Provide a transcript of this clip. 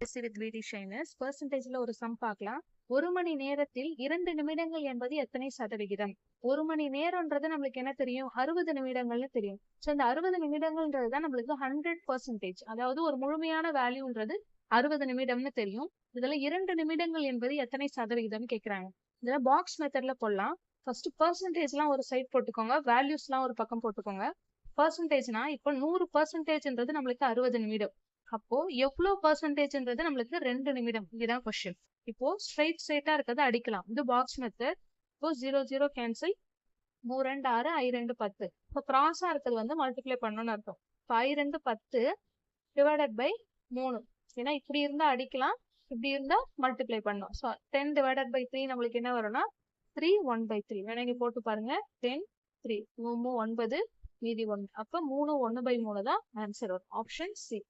with VD Shiners பெர்சன்டேஜ்ல ஒரு some பார்க்கலாம். ஒரு மணி நேரத்தில் 2 நிமிடங்கள் என்பது எத்தனை சதவிகிதம்? ஒரு மணி நேரம்ன்றது நம்மளுக்கு என்ன தெரியும்? 60 நிமிடங்கள்னு தெரியும். ஸோ இந்த 60 நிமிடங்கள்ன்றது தான் நம்மளுக்கு 100%. அதாவது ஒரு முழுமையான வேல்யூன்றது 60 நிமிடம்னு தெரியும். இதுல 2 நிமிடங்கள் என்பது எத்தனை சதவிகிதம் கேட்கிறாங்க. இதுல பாக்ஸ் மெத்தட்ல போடலாம். ஃபர்ஸ்ட் பெர்சன்டேஜ்லாம் ஒரு சைட் போட்டுக்கோங்க, வேல்யூஸ்லாம் ஒரு பக்கம் போட்டுக்கோங்க. பெர்சன்டேஜ்னா இப்போ 100%ன்றது நம்மளுக்கு 60 நிமிடம். அப்போ எவ்வளவு பெர்சன்டேஜ்ன்றது நம்மளுக்கு 2 நிமிடம். இதுதான் கொஸ்டின். இப்போ ஸ்ட்ரைட்டா இருக்கிறது அடிக்கலாம். இது பாக்ஸ் மெத்தட். இப்போ 0 0 கேன்சல், 3 2 6, I 2 10. இப்போ கிராஸா இருக்கிறது வந்து மல்டிப்ளை பண்ணணும்னு அர்த்தம். இப்போ I 2 10 டிவைடட் பை 3. ஏன்னா இப்படி இருந்தா அடிக்கலாம், இப்படி இருந்தா மல்டிப்ளை பண்ணணும். ஸோ 10 டிவைடட் பை 3 நம்மளுக்கு என்ன வரும்னா 3 1/3. வேணா இங்க போட்டு பாருங்க. 10 3 9 மீதி 1. அப்ப 3 1/3 தான் ஆன்சர் வரும். Option C.